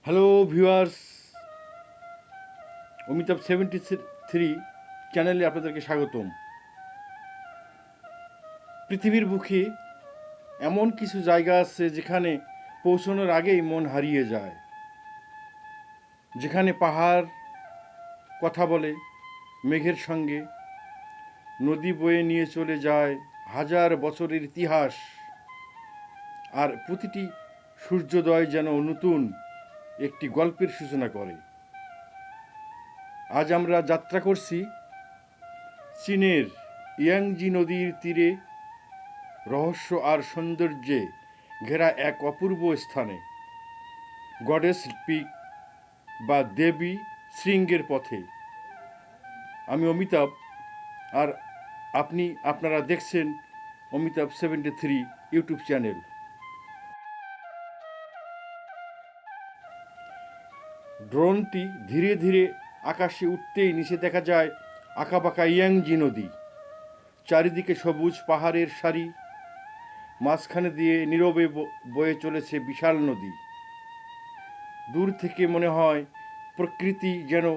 Hello viewers, Amitabh 73 চ্যানেলে আপনাদেরকে স্বাগতম। পৃথিবীর বুকে এমন কিছু জায়গা আছে যেখানে পৌঁছানোর আগেই মন হারিয়ে যায়, যেখানে পাহাড় কথা বলে মেঘের সঙ্গে, নদী বয়ে নিয়ে চলে যায় হাজার বছরের ইতিহাস, আর প্রতিটি সূর্যোদয় যেন নতুন একটি গল্পের সূচনা করে। আজ আমরা যাত্রা করছি চীনের ইয়াংজি নদীর তীরে, রহস্য আর সৌন্দর্যে ঘেরা এক অপূর্ব স্থানে, গডেস পিক বা দেবী শৃঙ্গের পথে। আমি অমিতাভ, আর আপনারা দেখছেন অমিতাভ 73 ইউটিউব চ্যানেল। ড্রোনটি ধীরে ধীরে আকাশে উঠতেই নিচে দেখা যায় আঁকাবাঁকা ইয়াংজি নদী। চারিদিকে সবুজ পাহাড়ের সারি, মাঝখানে দিয়ে নীরবে বয়ে চলেছে বিশাল নদী। দূর থেকে মনে হয় প্রকৃতি যেন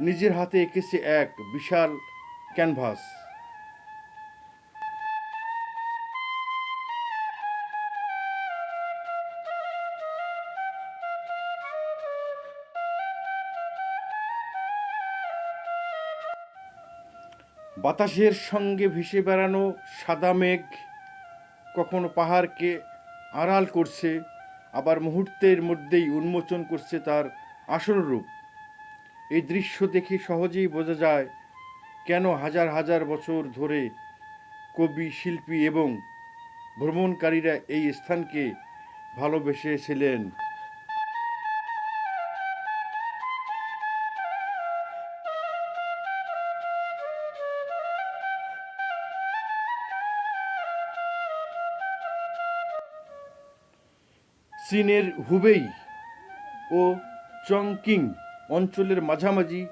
নিজের হাতে এঁকেছে এক বিশাল ক্যানভাস। বাতাসের সঙ্গে ভেসে বেড়ানো সাদা মেঘ কখনো পাহাড়কে আড়াল করছে, আবার মুহূর্তের মধ্যেই উন্মোচন করছে তার আসল রূপ। এই দৃশ্য দেখে সহজেই বোঝা যায় কেন হাজার হাজার বছর ধরে কবি, শিল্পী এবং ভ্রমণকারীরা এই স্থানকে ভালোবেসেছিলেন। চীনের হুবেই ও চংকিং অঞ্চলের মাঝামাঝি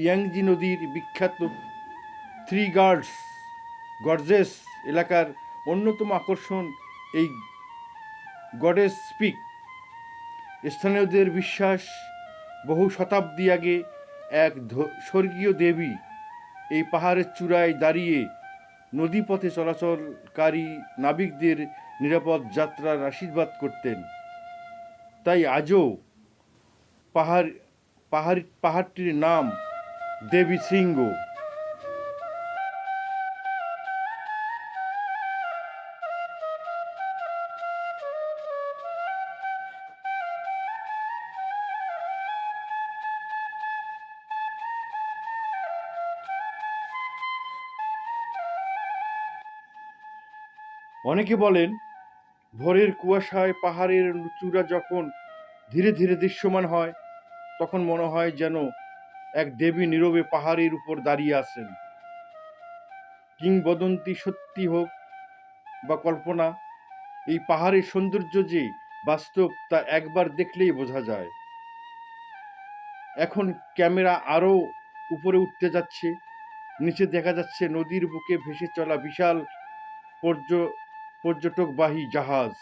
ইয়াংজি নদীর বিখ্যাত থ্রি গর্জেস এলাকার অন্যতম আকর্ষণ এই গডেস পিক। স্থানীয়দের বিশ্বাস, বহু শতাব্দী আগে এক স্বর্গীয় দেবী এই পাহাড়ের চূড়ায় দাঁড়িয়ে নদীপথে চলাচলকারী নাবিকদের নিরাপদ যাত্রার আশীর্বাদ করতেন। তাই আজও পাহাড়টির নাম দেবী শৃঙ্গ। অনেকে বলেন, ভোরের কুয়াশায় পাহাড়ের চূড়া যখন ধীরে ধীরে দৃশ্যমান হয়, তখন মনে হয় যেন এক দেবী নীরবে পাহাড়ের উপর দাঁড়িয়ে আছেন। কিংবদন্তি সত্যি হোক বা কল্পনা, এই পাহাড়ের সৌন্দর্য যে বাস্তব তা একবার দেখলেই বোঝা যায়। এখন ক্যামেরা আরও উপরে উঠতে যাচ্ছে, নিচে দেখা যাচ্ছে নদীর বুকে ভেসে চলা বিশাল পর্যটকবাহী জাহাজ।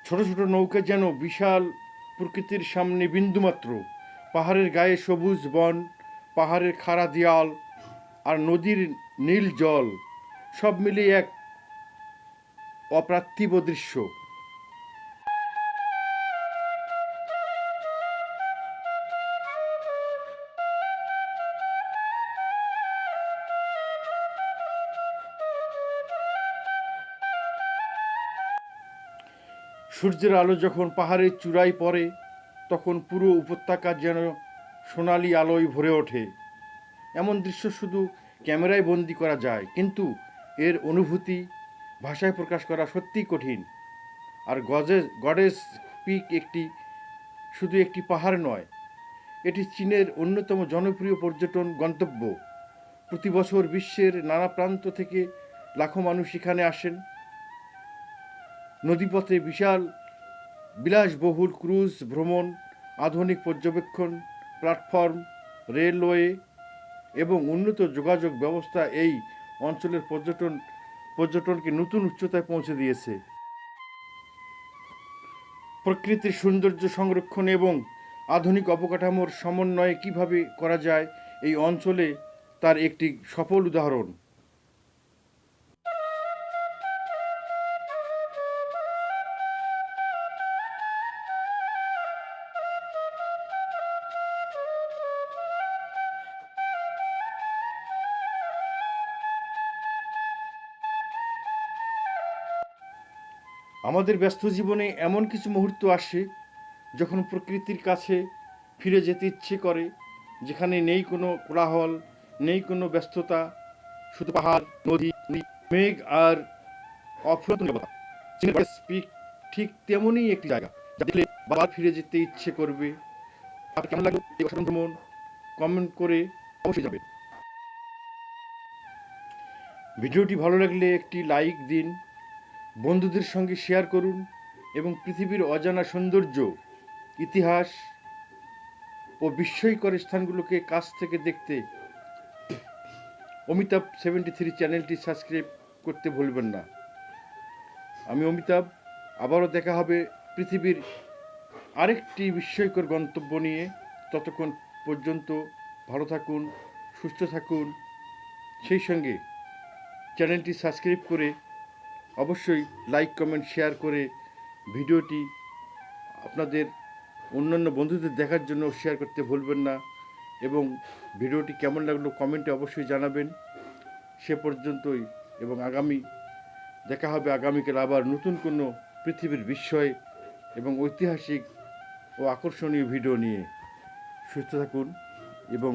ছোট ছোট নৌকা যেন বিশাল প্রকৃতির সামনে বিন্দুমাত্র। পাহাড়ের গায়ে সবুজ বন, পাহাড়ের খাড়া দেয়াল আর নদীর নীল জল, সব মিলিয়ে এক অপার্থিব দৃশ্য। সূর্যের আলো যখন পাহাড়ের চূড়ায় পড়ে, তখন পুরো উপত্যকা যেন সোনালি আলোয় ভরে ওঠে। এমন দৃশ্য শুধু ক্যামেরায় বন্দি করা যায়, কিন্তু এর অনুভূতি ভাষায় প্রকাশ করা সত্যিই কঠিন। আর গডেস পিক শুধু একটি পাহাড় নয়, এটি চীনের অন্যতম জনপ্রিয় পর্যটন গন্তব্য। প্রতি বছর বিশ্বের নানা প্রান্ত থেকে লাখো মানুষ এখানে আসেন। নদীপথে বিলাসবহুল ক্রুজ ভ্রমণ, আধুনিক পর্যবেক্ষণ প্ল্যাটফর্ম, রেলওয়ে এবং উন্নত যোগাযোগ ব্যবস্থা এই অঞ্চলের পর্যটনকে নতুন উচ্চতায় পৌঁছে দিয়েছে। প্রকৃতির সৌন্দর্য সংরক্ষণ এবং আধুনিক অবকাঠামোর সমন্বয়ে কিভাবে করা যায় এই অঞ্চলে তার একটি সফল উদাহরণ। আমাদের ব্যস্ত জীবনে এমন কিছু মুহূর্ত আসে যখন প্রকৃতির কাছে ফিরে যেতে ইচ্ছে করে, যেখানে নেই কোনো কোলাহল, নেই কোনো ব্যস্ততা, শুধু পাহাড়, নদী, মেঘ আর অফুরন্ত নীরবতা। স্পিক ঠিক তেমনই একটি জায়গা যা দেখলে বারবার ফিরে যেতে ইচ্ছে করবে। আপনার কেমন লাগলো এই অসাধারণ ভ্রমণ? কমেন্ট করে অবশ্যই যাবেন। ভিডিওটি ভালো লাগলে একটি লাইক দিন, বন্ধুদের সঙ্গে শেয়ার করুন এবং পৃথিবীর অজানা সৌন্দর্য, ইতিহাস ও বিস্ময়কর স্থানগুলোকে কাছ থেকে দেখতে অমিতাভ 73 চ্যানেলটি সাবস্ক্রাইব করতে ভুলবেন না। আমি অমিতাভ, আবারও দেখা হবে পৃথিবীর আরেকটি বিস্ময়কর গন্তব্য নিয়ে। ততক্ষণ পর্যন্ত ভালো থাকুন, সুস্থ থাকুন, সেই সঙ্গে চ্যানেলটি সাবস্ক্রাইব করে অবশ্যই লাইক কমেন্ট শেয়ার করে ভিডিওটি আপনাদের অন্যান্য বন্ধুদের দেখার জন্য শেয়ার করতে ভুলবেন না এবং ভিডিওটি কেমন লাগলো কমেন্টে অবশ্যই জানাবেন। সে পর্যন্তই এবং দেখা হবে আগামীকাল আবার নতুন কোনো পৃথিবীর বিস্ময় এবং ঐতিহাসিক ও আকর্ষণীয় ভিডিও নিয়ে। সুস্থ থাকুন এবং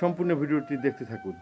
সম্পূর্ণ ভিডিওটি দেখতে থাকুন।